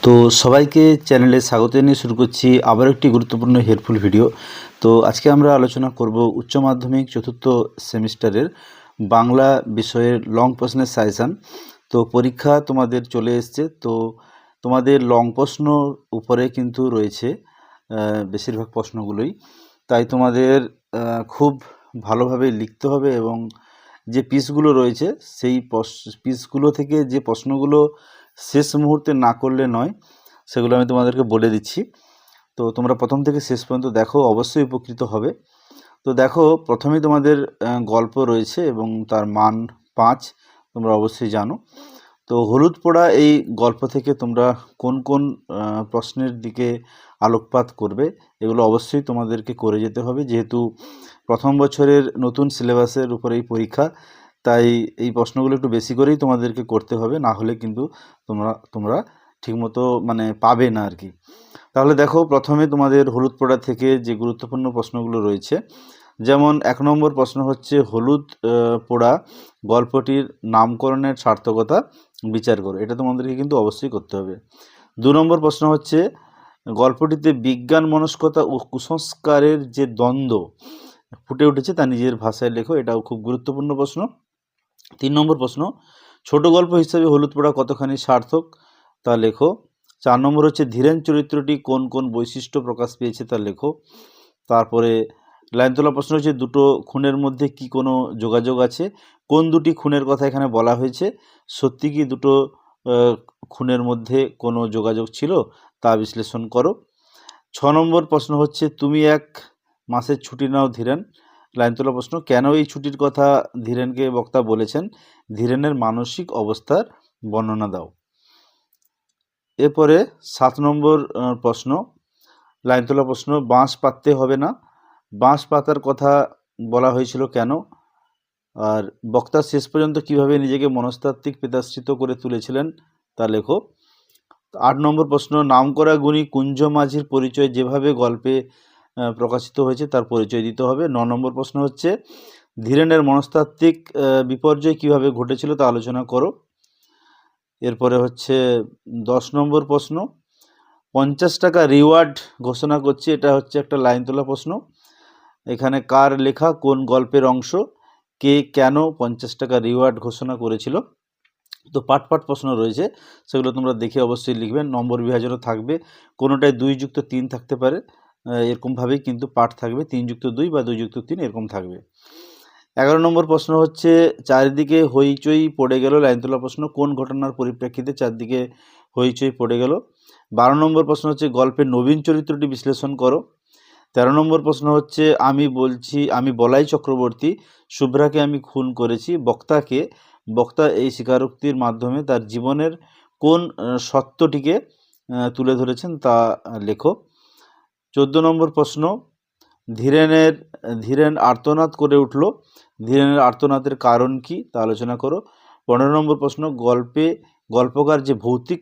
তো সবাইকে চ্যানেলে স্বাগত জানিয়ে শুরু করছি আবার একটি গুরুত্বপূর্ণ হেল্পফুল ভিডিও। তো আজকে আমরা আলোচনা করব উচ্চ মাধ্যমিক চতুর্থ সেমিস্টারের বাংলা বিষয়ের লং প্রশ্নের সাজেশান। তো পরীক্ষা তোমাদের চলে এসছে, তো তোমাদের লং প্রশ্ন উপরে কিন্তু রয়েছে বেশিরভাগ প্রশ্নগুলোই, তাই তোমাদের খুব ভালোভাবে লিখতে হবে এবং যে পিসগুলো রয়েছে সেই পিসগুলো থেকে যে প্রশ্নগুলো শেষ মুহূর্তে না করলে নয়, সেগুলো আমি তোমাদেরকে বলে দিচ্ছি। তো তোমরা প্রথম থেকে শেষ পর্যন্ত দেখো, অবশ্যই উপকৃত হবে। তো দেখো, প্রথমেই তোমাদের গল্প রয়েছে এবং তার মান 5, তোমরা অবশ্যই জানো। তো হলুদ পোড়া এই গল্প থেকে তোমরা কোন কোন প্রশ্নের দিকে আলোকপাত করবে, এগুলো অবশ্যই তোমাদেরকে করে যেতে হবে, যেহেতু প্রথম বছরের নতুন সিলেবাসের উপরে এই পরীক্ষা, তাই এই প্রশ্নগুলো একটু বেশি করেই তোমাদেরকে করতে হবে, না হলে কিন্তু তোমরা ঠিকমতো পাবে না আর কি। তাহলে দেখো, প্রথমে তোমাদের হলুদ পোড়া থেকে যে গুরুত্বপূর্ণ প্রশ্নগুলো রয়েছে, যেমন 1 নম্বর প্রশ্ন হচ্ছে হলুদ পোড়া গল্পটির নামকরণের সার্থকতা বিচার করো। এটা তোমাদেরকে কিন্তু অবশ্যই করতে হবে। 2 নম্বর প্রশ্ন হচ্ছে গল্পটিতে বিজ্ঞান মনস্কতা ও কুসংস্কারের যে দ্বন্দ্ব ফুটে উঠেছে তা নিজের ভাষায় লেখো। এটাও খুব গুরুত্বপূর্ণ প্রশ্ন। 3 নম্বর প্রশ্ন ছোট গল্প হিসাবে হলুদ পোড়া কতখানি সার্থক তা লেখো। 4 নম্বর হচ্ছে ধীরেন চরিত্রটি কোন কোন বৈশিষ্ট্য প্রকাশ পেয়েছে তা লেখো। তারপরে লাইন তোলা প্রশ্ন হচ্ছে দুটো খুনের মধ্যে কি কোনো যোগাযোগ আছে, কোন দুটি খুনের কথা এখানে বলা হয়েছে, সত্যি কি দুটো খুনের মধ্যে কোনো যোগাযোগ ছিল তা বিশ্লেষণ করো। 6 নম্বর প্রশ্ন হচ্ছে তুমি 1 মাসের ছুটি নাও ধীরেন। লাইন তোলা প্রশ্ন কেন এই ছুটির কথা ধীরেনকে বক্তা বলেছেন, ধীরেনের মানসিক অবস্থার বর্ণনা দাও। এরপরে 7 নম্বর প্রশ্ন, লাইন তোলা প্রশ্ন বাঁশ পাততে হবে না, বাঁশ পাতার কথা বলা হয়েছিল কেন, আর বক্তা শেষ পর্যন্ত কিভাবে নিজেকে মনস্তাত্ত্বিক পিতাশ্রিত করে তুলেছিলেন তা লেখো। 8 নম্বর প্রশ্ন নামকরা গুণী কুঞ্জ মাঝির পরিচয় যেভাবে গল্পে প্রকাশিত হয়েছে তার পরিচয় দিতে হবে। 9 নম্বর প্রশ্ন হচ্ছে ধীরেনের মনস্তাত্ত্বিক বিপর্যয় কিভাবে ঘটেছিল তা আলোচনা করো। এরপরে হচ্ছে 10 নম্বর প্রশ্ন 50 টাকা রিওয়ার্ড ঘোষণা করছি। এটা হচ্ছে একটা লাইন তোলা প্রশ্ন। এখানে কার লেখা কোন গল্পের অংশ, কে কেন 50 টাকা রিওয়ার্ড ঘোষণা করেছিল। তো পাট প্রশ্ন রয়েছে, সেগুলো তোমরা দেখে অবশ্যই লিখবে। নম্বর বিভাজনও থাকবে, কোনোটায় 2+3 থাকতে পারে, এরকমভাবেই কিন্তু পাঠ থাকবে, 3+2 বা 2+3 এরকম থাকবে। 11 নম্বর প্রশ্ন হচ্ছে চারিদিকে হইচই পড়ে গেল। লাইন তোলা প্রশ্ন কোন ঘটনার পরিপ্রেক্ষিতে চারদিকে হইচই পড়ে গেল। 12 নম্বর প্রশ্ন হচ্ছে গল্পের নবীন চরিত্রটি বিশ্লেষণ করো। 13 নম্বর প্রশ্ন হচ্ছে আমি বলাই চক্রবর্তী, শুভ্রাকে আমি খুন করেছি। বক্তা এই স্বীকারোক্তির মাধ্যমে তার জীবনের কোন সত্যটিকে তুলে ধরেছেন তা লেখো। 14 নম্বর প্রশ্ন ধীরেন আর্তনাদ করে উঠল, ধীরেনের আর্তনাদের কারণ কি তা আলোচনা করো। 15 নম্বর প্রশ্ন গল্পকার যে ভৌতিক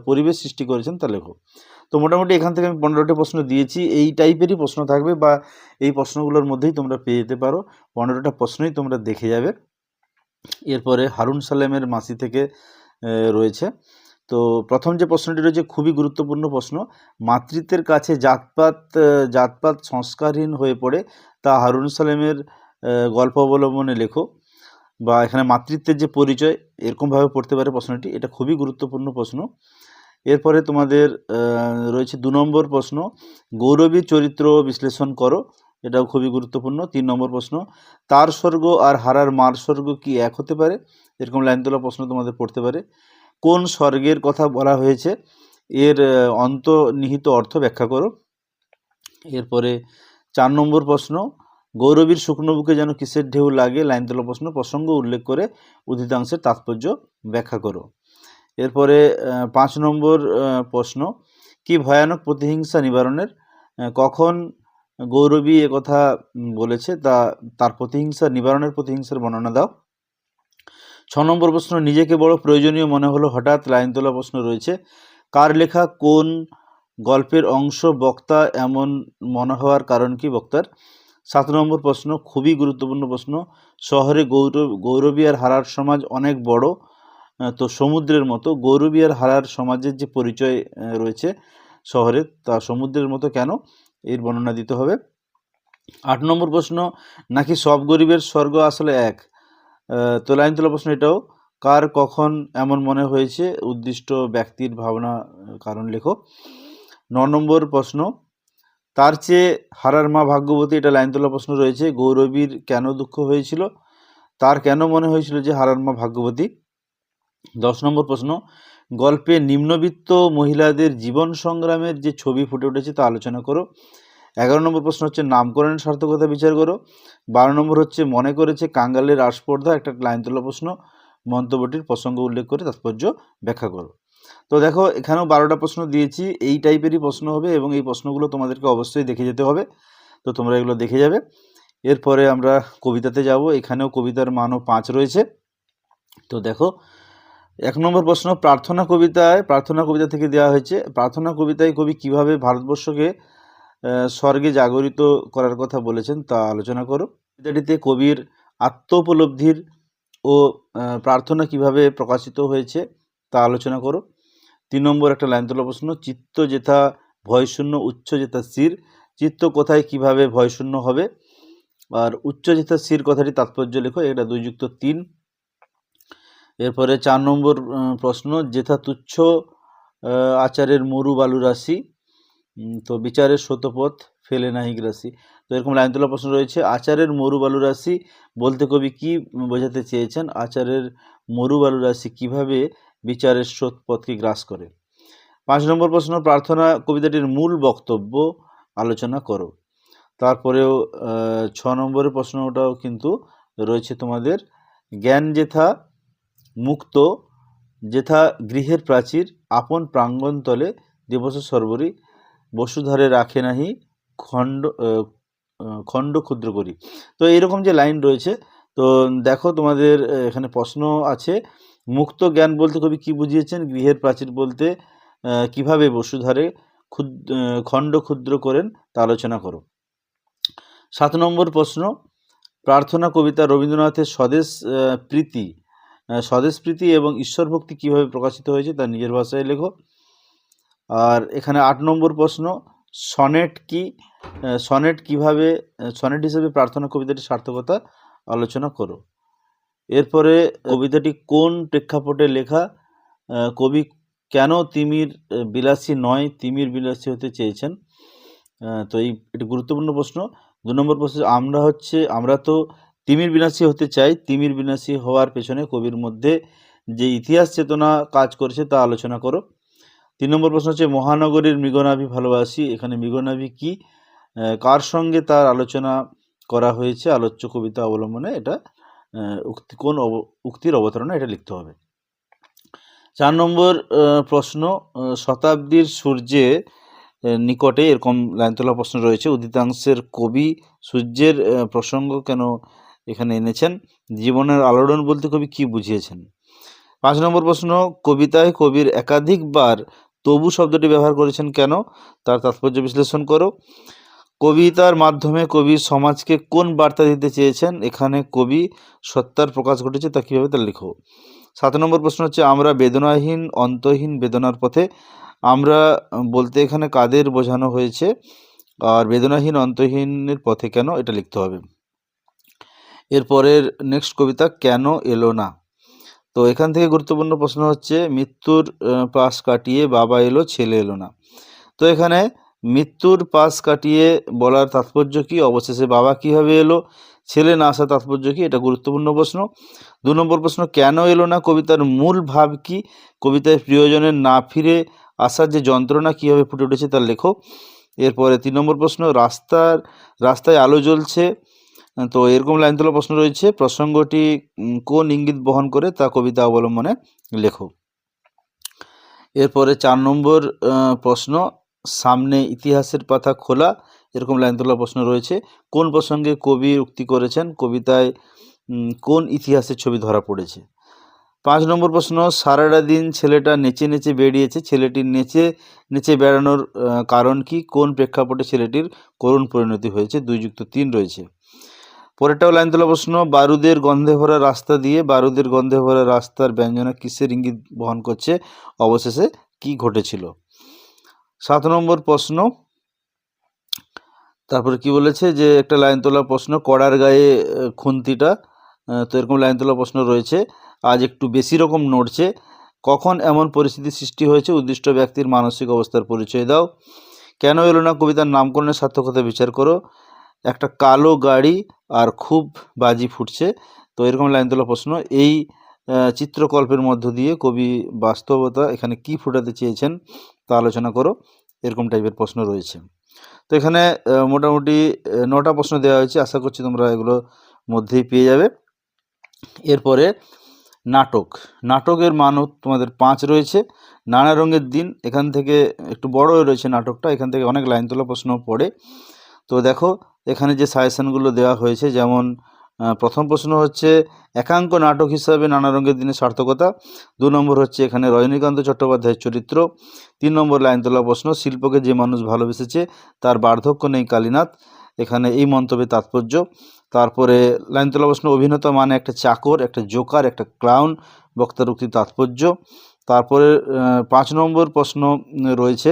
পরিবেশ সৃষ্টি করেছেন তা লেখো। তো মোটামুটি এখান থেকে আমি 15টি প্রশ্ন দিয়েছি, এই টাইপেরই প্রশ্ন থাকবে বা এই প্রশ্নগুলোর মধ্যেই তোমরা পেয়ে যেতে পারো। 15টা প্রশ্নই তোমরা দেখে যাবে। এরপরে হারুন সালেমের মাসি থেকে রয়েছে। তো প্রথম যে প্রশ্নটি রয়েছে খুবই গুরুত্বপূর্ণ প্রশ্ন, মাতৃত্বের কাছে জাতপাত সংস্কারহীন হয়ে পড়ে তা হারুন সালেমের গল্প অবলম্বনে লেখো। বা এখানে মাতৃত্বের যে পরিচয়, এরকমভাবে পড়তে পারে প্রশ্নটি, এটা খুবই গুরুত্বপূর্ণ প্রশ্ন। এরপরে তোমাদের রয়েছে 2 নম্বর প্রশ্ন গৌরবী চরিত্র বিশ্লেষণ করো। এটাও খুবই গুরুত্বপূর্ণ। 3 নম্বর প্রশ্ন তার স্বর্গ আর হারার মার স্বর্গ কি এক হতে পারে, এরকম লাইন তোলা প্রশ্ন তোমাদের পড়তে পারে। কোন স্বর্গের কথা বলা হয়েছে, এর অন্তর্নিহিত অর্থ ব্যাখ্যা করো। এরপরে 4 নম্বর প্রশ্ন গৌরবীর শুকনো বুকে যেন কিসের ঢেউ লাগে, লাইন তোলা প্রশ্ন প্রসঙ্গ উল্লেখ করে উদ্ধৃতাংশের তাৎপর্য ব্যাখ্যা করো। এরপরে 5 নম্বর প্রশ্ন কি ভয়ানক প্রতিহিংসা নিবারণের, কখন গৌরবী একথা বলেছে তার প্রতিহিংসা নিবারণের প্রতিহিংসার বর্ণনা দাও। 6 নম্বর প্রশ্ন নিজেকে বড় প্রয়োজনীয় মনে হলো হঠাৎ, লাইন তোলা প্রশ্ন রয়েছে কার লেখা কোন গল্পের অংশ বক্তা এমন মনে হওয়ার কারণ কি বক্তার। 7 নম্বর প্রশ্ন খুবই গুরুত্বপূর্ণ প্রশ্ন শহরে গৌরবী আর হারার সমাজ অনেক বড়, তো সমুদ্রের মতো গৌরবী আর হারার সমাজের যে পরিচয় রয়েছে শহরে, তা সমুদ্রের মতো কেন, এর বর্ণনা দিতে হবে। 8 নম্বর প্রশ্ন, নাকি সব গরিবের স্বর্গ আসলে এক। তো লাইন তোলা প্রশ্ন এটাও, কার কখন এমন মনে হয়েছে, উদ্দিষ্ট ব্যক্তির ভাবনা কারণ লেখো। 9 নম্বর প্রশ্ন, তার চেয়ে হারার মা ভাগ্যবতী, এটা লাইন তোলা প্রশ্ন রয়েছে। গৌরবীর কেন দুঃখ হয়েছিল, তার কেন মনে হয়েছিল যে হারার মা ভাগ্যবতী। 10 নম্বর প্রশ্ন, গল্পে নিম্নবিত্ত মহিলাদের জীবন সংগ্রামের যে ছবি ফুটে উঠেছে তা আলোচনা করো। 11 নম্বর প্রশ্ন হচ্ছে নামকরণের সার্থকতা বিচার করো। 12 নম্বর হচ্ছে মনে করেছে কাঙ্গালের আস্পর্ধা, একটা লাইন তোলা প্রশ্ন, মন্তব্যটির প্রসঙ্গ উল্লেখ করে তাৎপর্য ব্যাখ্যা করো। তো দেখো এখানেও 12টা প্রশ্ন দিয়েছি, এই টাইপেরই প্রশ্ন হবে এবং এই প্রশ্নগুলো তোমাদেরকে অবশ্যই দেখে যেতে হবে। তো তোমরা এগুলো দেখে যাবে। এরপরে আমরা কবিতাতে যাব, এখানেও কবিতার মানও 5 রয়েছে। তো দেখো 1 নম্বর প্রশ্ন, প্রার্থনা কবিতা থেকে দেওয়া হয়েছে। প্রার্থনা কবিতায় কবি কিভাবে ভারতবর্ষকে স্বর্গে জাগরিত করার কথা বলেছেন তা আলোচনা করো। কবিতাটিতে কবির আত্মোপলব্ধির ও প্রার্থনা কিভাবে প্রকাশিত হয়েছে তা আলোচনা করো। 3 নম্বর একটা লাইন তোলা প্রশ্ন, চিত্ত যেথা ভয়শূন্য উচ্চ যেথা স্থির, চিত্ত কোথায় কিভাবে ভয়শূন্য হবে, আর উচ্চ যেথা স্থির কথাটি তাৎপর্য লেখো, এটা 2+3। এরপরে 4 নম্বর প্রশ্ন, যেথা তুচ্ছ আচারের মরু বালু রাশি, তো বিচারের শতপথ ফেলে নাহি গ্রাসী। তো এরকম লাইন তোলা প্রশ্ন রয়েছে। আচারের মরু বালু রাশি বলতে কবি কি বোঝাতে চেয়েছেন, আচারের মরু বালু রাশি কিভাবে বিচারের স্রোতপথকে গ্রাস করে। 5 নম্বর প্রশ্ন, প্রার্থনা কবিতাটির মূল বক্তব্য আলোচনা করো। তারপরেও 6 নম্বরের প্রশ্নটাও কিন্তু রয়েছে তোমাদের, জ্ঞান যেথা মুক্ত, যেথা গৃহের প্রাচীর, আপন প্রাঙ্গণ তলে দিবস সর্বরী, বসুধারে রাখে নাহি খণ্ড ক্ষুদ্র করি। তো এইরকম যে লাইন রয়েছে, তো দেখো তোমাদের এখানে প্রশ্ন আছে, মুক্ত জ্ঞান বলতে কবি কি বুঝিয়েছেন, গৃহের প্রাচীর বলতে কিভাবে বসুধারে খণ্ড ক্ষুদ্র করেন তা আলোচনা করো। 7 নম্বর প্রশ্ন, প্রার্থনা কবিতা রবীন্দ্রনাথের স্বদেশ প্রীতি এবং ঈশ্বর ভক্তি কীভাবে প্রকাশিত হয়েছে তা নিজের ভাষায় লেখো। আর এখানে 8 নম্বর প্রশ্ন, সনেট কি, সনেট হিসেবে প্রার্থনা কবিতাটির সার্থকতা আলোচনা করো। এরপরে কবিতাটি কোন প্রেক্ষাপটে লেখা, কবি কেন তিমির বিলাসী নয় তিমির বিলাসী হতে চেয়েছেন, তো এটি গুরুত্বপূর্ণ প্রশ্ন। 2 নম্বর প্রশ্ন, আমরা তো তিমির বিনাশী হতে চাই, তিমির বিনাশী হওয়ার পেছনে কবির মধ্যে যে ইতিহাস চেতনা কাজ করছে তা আলোচনা করো। 3 নম্বর প্রশ্ন হচ্ছে মহানগরীর মৃগনাভি ভালোবাসি, এখানে মৃগনাভি কি, কার সঙ্গে তার আলোচনা করা হয়েছে আলোচ্য কবিতা অবলম্বনে, এটা উক্তির অবতারণা এটা লিখতে হবে। 4 নম্বর প্রশ্ন, শতাব্দীর সূর্যে নিকটে, এরকম লাইন তোলা প্রশ্ন রয়েছে। উদিতাংশের কবি সূর্যের প্রসঙ্গ কেন এখানে এনেছেন, জীবনের আলোড়ন বলতে কবি কি বুঝিয়েছেন। 5 নম্বর প্রশ্ন, কবিতায় কবির একাধিকবার তবু শব্দটি ব্যবহার করেছেন কেন, তার তাৎপর্য বিশ্লেষণ করো। কবিতার মাধ্যমে কবি সমাজকে কোন বার্তা দিতে চেয়েছেন, এখানে কবি সত্তার প্রকাশ ঘটেছে তা কীভাবে তা লেখো। 7 নম্বর প্রশ্ন হচ্ছে আমরা বেদনাহীন অন্তহীন বেদনার পথে, আমরা বলতে এখানে কাদের বোঝানো হয়েছে, আর বেদনাহীন অন্তহীনের পথে কেন, এটা লিখতে হবে। এরপরের নেক্সট কবিতা কেন এলো না, তো এখান থেকে গুরুত্বপূর্ণ প্রশ্ন হচ্ছে মৃত্যুর পাশ কাটিয়ে বাবা এলো ছেলে এলো না। তো এখানে মৃত্যুর পাশ কাটিয়ে বলার তাৎপর্য কি, অবশেষে বাবা কীভাবে এলো, ছেলে না আসা তাৎপর্য কি, এটা গুরুত্বপূর্ণ প্রশ্ন। 2 নম্বর প্রশ্ন, কেন এলো না কবিতার মূল ভাব কি, কবিতায় প্রিয়জনের না ফিরে আসার যে যন্ত্রণা কীভাবে ফুটে উঠেছে তার লেখো। এরপরে 3 নম্বর প্রশ্ন, রাস্তায় আলো জ্বলছে, তো এরকম লাইন তোলা প্রশ্ন রয়েছে, প্রসঙ্গটি কোন ইঙ্গিত বহন করে তা কবিতা অবলম্বনে লেখো। এরপরে 4 নম্বর প্রশ্ন, সামনে ইতিহাসের পাতা খোলা, এরকম লাইন তোলা প্রশ্ন রয়েছে, কোন প্রসঙ্গে কবি উক্তি করেছেন, কবিতায় কোন ইতিহাসের ছবি ধরা পড়েছে। 5 নম্বর প্রশ্ন, সারাটা দিন ছেলেটা নেচে নেচে বেরিয়েছে, ছেলেটির নেচে নেচে বেড়ানোর কারণ কি, কোন প্রেক্ষাপটে ছেলেটির করুণ পরিণতি হয়েছে, 2+3 রয়েছে। পরেরটাও লাইন তোলা প্রশ্ন, বারুদের গন্ধে ভরা রাস্তা দিয়ে বারুদের গন্ধে ভরা রাস্তার ব্যঞ্জনা কিসের ইঙ্গিত বহন করছে, অবশেষে কি ঘটেছিল। 7 নম্বর প্রশ্ন, তারপরে কি বলেছে যে একটা লাইন তোলা প্রশ্ন, কড়ার গায়ে খুন্তিটা, তো এরকম লাইন তোলা প্রশ্ন রয়েছে। আজ একটু বেশি রকম নড়ছে, কখন এমন পরিস্থিতির সৃষ্টি হয়েছে, উদ্দিষ্ট ব্যক্তির মানসিক অবস্থার পরিচয় দাও, কেন এলো না কবিতার নামকরণের সার্থকতা বিচার করো, একটা কালো গাড়ি আর খুব বাজি ফুটছে। তো এরকম লাইন তোলা প্রশ্ন। এই চিত্রকল্পের মধ্য দিয়ে কবি বাস্তবতা এখানে কি ফুটাতে চেয়েছেন তা আলোচনা করো, এরকম টাইপের প্রশ্ন রয়েছে। তো এখানে মোটামুটি 9টা প্রশ্ন দেওয়া হয়েছে, আশা করছি তোমরা এগুলো মধ্যেই পেয়ে যাবে। এরপরে নাটকের মানও তোমাদের 5 রয়েছে। নানা রঙের দিন, এখান থেকে একটু বড় রয়েছে নাটকটা, এখান থেকে অনেক লাইন তোলা প্রশ্ন পড়ে। তো দেখো এখানে যে সাজেশনগুলো দেওয়া হয়েছে, যেমন প্রথম প্রশ্ন হচ্ছে একাঙ্ক নাটক হিসাবে নানা রঙের দিনের সার্থকতা। 2 নম্বর হচ্ছে এখানে রজনীকান্ত চট্টোপাধ্যায়ের চরিত্র। 3 নম্বর লাইন তোলা প্রশ্ন, শিল্পকে যে মানুষ ভালোবেসেছে তার বার্ধক্য নেই কালীনাথ, এখানে এই মন্তব্যের তাৎপর্য। তারপরে লাইন তোলা প্রশ্ন, অভিনেতা মানে একটা চাকর, একটা জোকার, একটা ক্লাউন, বক্তার উক্তির তাৎপর্য। তারপরে 5 নম্বর প্রশ্ন রয়েছে,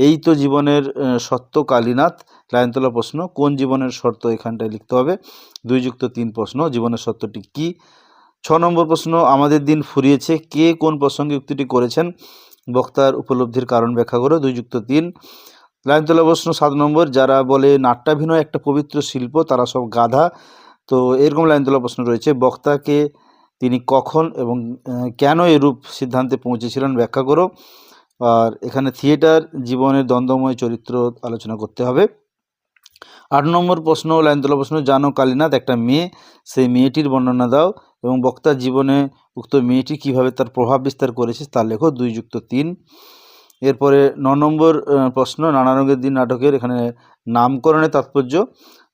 এই তো জীবনের সত্য কালীনাথ, লাইন তোলা প্রশ্ন, কোন জীবনের শর্ত এখানটায় লিখতে হবে। 2+3 প্রশ্ন, জীবনের সত্যটি কি। 6 নম্বর প্রশ্ন, আমাদের দিন ফুরিয়েছে, কে কোন প্রসঙ্গে উক্তিটি করেছেন, বক্তার উপলব্ধির কারণ ব্যাখ্যা করো। 2+3 লাইন তোলা প্রশ্ন। 7 নম্বর, যারা বলে নাট্যাভিনয় একটা পবিত্র শিল্প তারা সব গাধা। তো এরকম লাইন তোলা প্রশ্ন রয়েছে, বক্তাকে তিনি কখন এবং কেন এরূপ সিদ্ধান্তে পৌঁছেছিলেন ব্যাখ্যা করো। আর এখানে থিয়েটার জীবনের দ্বন্দ্বময় চরিত্র আলোচনা করতে হবে। 8 নম্বর প্রশ্ন, লাইন তোলা প্রশ্ন, জানো কালীনাথ একটা মেয়ে, সেই মেয়েটির বর্ণনা দাও এবং বক্তার জীবনে উক্ত মেয়েটি কীভাবে তার প্রভাব বিস্তার করেছে তা লেখো। 2+3। এরপরে 9 নম্বর প্রশ্ন, নানা রঙের দিন নাটকের এখানে নামকরণের তাৎপর্য।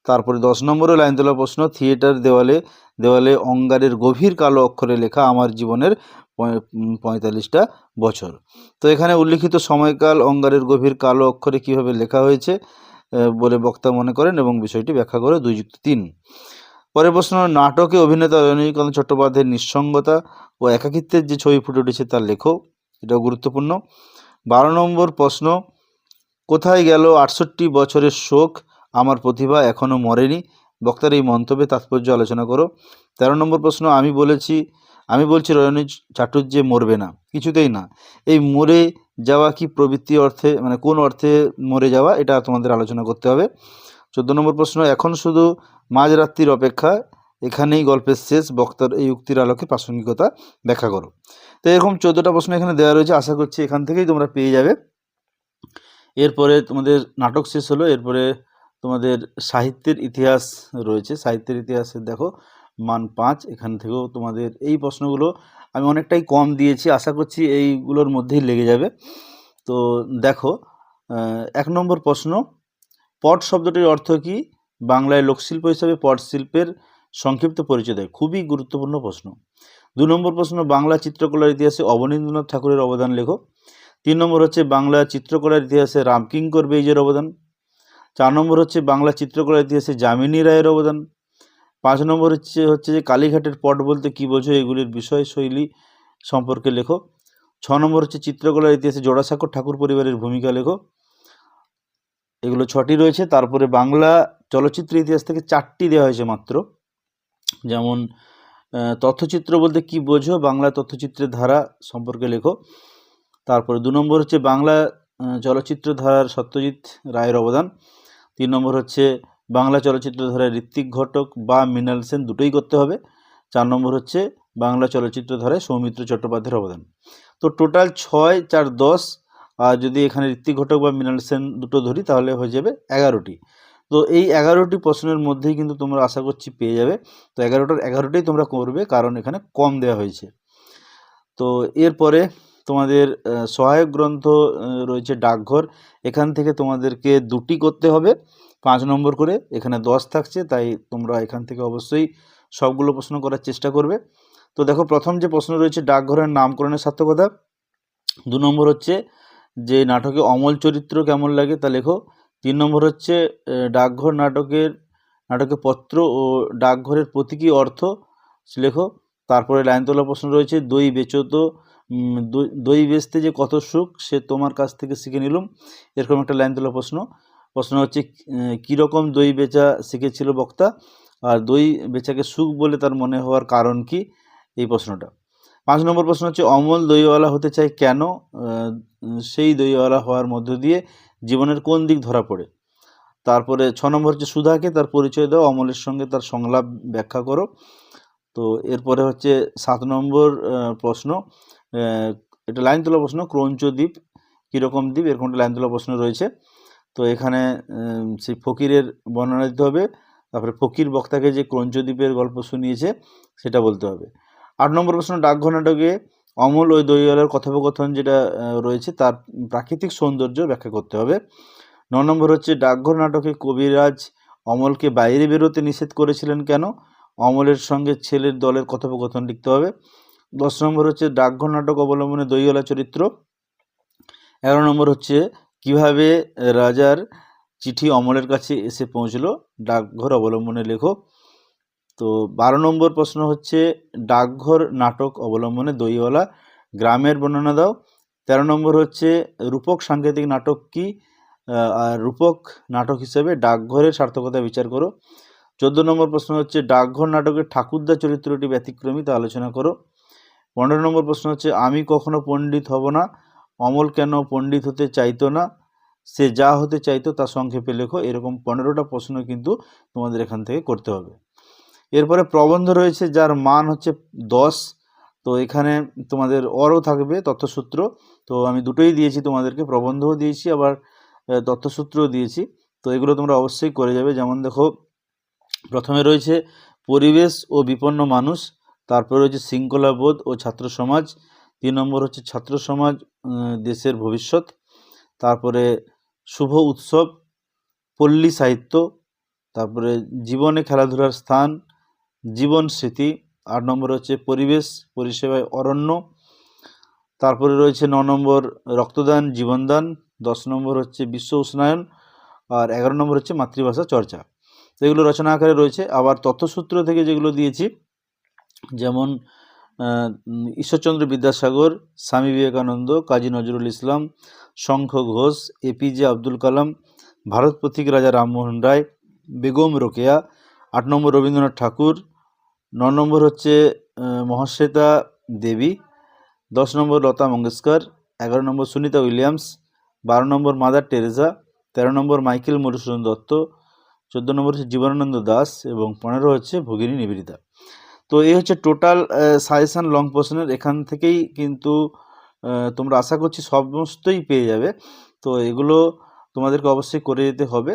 তারপরে 10 নম্বরও লাইন তোলা প্রশ্ন, থিয়েটার দেওয়ালে দেওয়ালে অঙ্গারের গভীর কালো অক্ষরে লেখা আমার জীবনের 45টা বছর। তো এখানে উল্লিখিত সময়কাল অঙ্গারের গভীর কালো অক্ষরে কীভাবে লেখা হয়েছে বলে বক্তা মনে করেন এবং বিষয়টি ব্যাখ্যা করে। 2+3। পরের প্রশ্ন, নাটকে অভিনেতা রজনীকান্ত চট্টোপাধ্যায়ের নিঃসঙ্গতা ও একাকিত্বের যে ছবি ফুটে উঠেছে তার লেখো, এটাও গুরুত্বপূর্ণ। 12 নম্বর প্রশ্ন, কোথায় গেল 68 বছরের শোক, আমার প্রতিভা এখনও মরেনি, বক্তার এই মন্তব্যে তাৎপর্য আলোচনা করো। 13 নম্বর প্রশ্ন, আমি বলছি রজনী চাটুর্যে মরবে না, কিছুতেই না, এই মরে যাওয়া কি প্রবৃত্তি অর্থে, মানে কোন অর্থে মরে যাওয়া, এটা তোমাদের আলোচনা করতে হবে। 14 নম্বর প্রশ্ন, এখন শুধু মাঝরাত্রির অপেক্ষা, এখানেই গল্পের শেষ, বক্তার এই উক্তির আলোকে প্রাসঙ্গিকতা ব্যাখ্যা করো। তো এরকম 14টা প্রশ্ন এখানে দেওয়া রয়েছে, আশা করছি এখান থেকেই তোমরা পেয়ে যাবে। এরপরে তোমাদের নাটক শেষ হলো, এরপরে তোমাদের সাহিত্যের ইতিহাস রয়েছে। সাহিত্যের ইতিহাসের দেখো মান 5, এখান থেকেও তোমাদের এই প্রশ্নগুলো আমি অনেকটাই কম দিয়েছি, আশা করছি এইগুলোর মধ্যেই লেগে যাবে। তো দেখো 1 নম্বর প্রশ্ন, পট শব্দটির অর্থ কি, বাংলায় লোকশিল্প হিসাবে পট শিল্পের সংক্ষিপ্ত পরিচয় দেয়, খুবই গুরুত্বপূর্ণ প্রশ্ন। 2 নম্বর প্রশ্ন, বাংলা চিত্রকলার ইতিহাসে অবনীন্দ্রনাথ ঠাকুরের অবদান লেখো। 3 নম্বর হচ্ছে বাংলা চিত্রকলার ইতিহাসে রামকিঙ্কর বেইজের অবদান। 4 নম্বর হচ্ছে বাংলা চিত্রকলার ইতিহাসে যামিনী রায়ের অবদান। 5 নম্বর হচ্ছে যে কালীঘাটের পট বলতে কী বোঝো, এগুলির বিষয়শৈলী সম্পর্কে লেখো। 6 নম্বর হচ্ছে চিত্রকলার ইতিহাসে জোড়াসাঁকোর ঠাকুর পরিবারের ভূমিকা লেখো। এগুলো 6টি রয়েছে। তারপরে বাংলা চলচ্চিত্র ইতিহাস থেকে 4টি দেওয়া হয়েছে মাত্র, যেমন তথ্যচিত্র বলতে কী বোঝো, বাংলা তথ্যচিত্রের ধারা সম্পর্কে লেখো। তারপরে 2 নম্বর হচ্ছে বাংলা চলচ্চিত্র ধারার সত্যজিৎ রায়ের অবদান। 3 নম্বর হচ্ছে বাংলা চলচ্চিত্র ধারায় ঋত্বিক ঘটক বা মৃণাল সেন, দুটোই করতে হবে। 4 নম্বর হচ্ছে বাংলা চলচ্চিত্র ধারায় সৌমিত্র চট্টোপাধ্যায়ের অবদান। তো টোটাল 6, 4, 10, আর যদি এখানে ঋত্বিক ঘটক বা মৃণাল সেন দুটো ধরি তাহলে হয়ে যাবে 11টি। তো এই 11টি প্রশ্নের মধ্যেই কিন্তু তোমরা আশা করছি পেয়ে যাবে। তো 11টার 11টাই তোমরা করবে, কারণ এখানে কম দেওয়া হয়েছে। তো এরপরে তোমাদের সহায়ক গ্রন্থ রয়েছে ডাকঘর, এখান থেকে তোমাদেরকে 2টি করতে হবে, 5 নম্বর করে, এখানে 10 থাকছে, তাই তোমরা এখান থেকে অবশ্যই সবগুলো প্রশ্ন করার চেষ্টা করবে। তো দেখো প্রথম যে প্রশ্ন রয়েছে ডাকঘরের নামকরণের সার্থকতা। 2 নম্বর হচ্ছে যে নাটকে অমল চরিত্র কেমন লাগে তা লেখো। 3 নম্বর হচ্ছে ডাকঘর নাটকের নাটকে পত্র ও ডাকঘরের প্রতীকী অর্থ লেখো। তারপরে লাইন তোলা প্রশ্ন রয়েছে, দই বেচো তো, দই বেচতে যে কত সুখ সে তোমার কাছ থেকে শিখে নিলুম, এরকম একটা লাইন তোলা প্রশ্ন হচ্ছে কীরকম দই বেচা শিখেছিল বক্তা, আর দই বেচাকে সুখ বলে তার মনে হওয়ার কারণ কি, এই প্রশ্নটা। 5 নম্বর প্রশ্ন হচ্ছে, অমল দইওয়ালা হতে চায় কেন, সেই দইওয়ালা হওয়ার মধ্য দিয়ে জীবনের কোন দিক ধরা পড়ে। তারপরে 6 নম্বর হচ্ছে, সুধাকে তার পরিচয় দাও, অমলের সঙ্গে তার সংলাপ ব্যাখ্যা করো। তো এরপরে হচ্ছে 7 নম্বর প্রশ্ন, এটা লাইন তোলা প্রশ্ন, ক্রৌঞ্চ দ্বীপ কীরকম দ্বীপ, এরকম একটা লাইন তোলা প্রশ্ন রয়েছে। তো এখানে সেই ফকিরের বর্ণনা দিতে হবে, তারপরে ফকির বক্তাকে যে ক্রৌঞ্চ দ্বীপের গল্প শুনিয়েছে সেটা বলতে হবে। 8 নম্বর প্রশ্ন, ডাকঘর নাটকে অমল ওই দইওয়ালার কথোপকথন যেটা রয়েছে তার প্রাকৃতিক সৌন্দর্য ব্যাখ্যা করতে হবে। 9 নম্বর হচ্ছে, ডাকঘর নাটকে কবিরাজ অমলকে বাইরে বেরোতে নিষেধ করেছিলেন কেন, অমলের সঙ্গে ছেলের দলের কথোপকথন লিখতে হবে। 10 নম্বর হচ্ছে, ডাকঘর নাটক অবলম্বনে দইওয়ালা চরিত্র। 11 নম্বর হচ্ছে, কিভাবে রাজার চিঠি অমলের কাছে এসে পৌঁছলো, ডাকঘর অবলম্বনে লেখো। তো 12 নম্বর প্রশ্ন হচ্ছে, ডাকঘর নাটক অবলম্বনে দইওয়ালা গ্রামের বর্ণনা দাও। 13 নম্বর হচ্ছে, রূপক সাংকেতিক নাটক কি, আর রূপক নাটক হিসেবে ডাকঘরের সার্থকতা বিচার করো। 14 নম্বর প্রশ্ন হচ্ছে, ডাকঘর নাটকের ঠাকুরদা চরিত্রটি ব্যতিক্রমী তা আলোচনা করো। 15 নম্বর প্রশ্ন হচ্ছে, আমি কখনো পণ্ডিত হব না, অমল কেন পণ্ডিত হতে চাইতো না, সে যা হতে চাইতো তা সংক্ষেপে লেখো। এরকম 15টা প্রশ্ন কিন্তু তোমাদের এখান থেকে করতে হবে। এরপরে প্রবন্ধ রয়েছে যার মান হচ্ছে 10। তো এখানে তোমাদের অরও থাকবে, তথ্যসূত্র। তো আমি দুটোই দিয়েছি তোমাদেরকে, প্রবন্ধও দিয়েছি আবার তথ্যসূত্রও দিয়েছি। তো এগুলো তোমরা অবশ্যই করে যাবে। যেমন দেখো, প্রথমে রয়েছে পরিবেশ ও বিপন্ন মানুষ, তারপরে রয়েছে শৃঙ্খলাবোধ ও ছাত্র সমাজ, 3 নম্বর হচ্ছে ছাত্র সমাজ দেশের ভবিষ্যৎ, তারপরে শুভ উৎসব, পল্লী সাহিত্য, তারপরে জীবনে খেলাধুলার স্থান, জীবন স্মৃতি, 8 নম্বর হচ্ছে পরিবেশ পরিষেবায় অরণ্য, তারপরে রয়েছে 9 নম্বর রক্তদান জীবনদান, 10 নম্বর হচ্ছে বিশ্ব উষ্ণায়ন, আর 11 নম্বর হচ্ছে মাতৃভাষা চর্চা। তো এগুলো রচনা আকারে রয়েছে। আবার তথ্যসূত্র থেকে যেগুলো দিয়েছি, যেমন ঈশ্বরচন্দ্র বিদ্যাসাগর, স্বামী বিবেকানন্দ, কাজী নজরুল ইসলাম, শঙ্খ ঘোষ, এপিজে আব্দুল কালাম, ভারত পথিক রাজা রামমোহন রায়, বেগম রোকেয়া, 8 নম্বর রবীন্দ্রনাথ ঠাকুর, 9 নম্বর হচ্ছে মহাশ্বেতা দেবী, 10 নম্বর লতা মঙ্গেশকর, 11 নম্বর সুনিতা উইলিয়ামস, 12 নম্বর মাদার টেরেসা, 13 নম্বর মাইকেল মধুসূদন দত্ত, 14 নম্বর হচ্ছে জীবনানন্দ দাস এবং 15 হচ্ছে ভগিনী নিবেদিতা। তো এই হচ্ছে টোটাল সাজেশান লং প্রশ্নের। এখান থেকেই কিন্তু তোমরা আশা করছি সমস্তই পেয়ে যাবে। তো এগুলো তোমাদেরকে অবশ্যই করে যেতে হবে।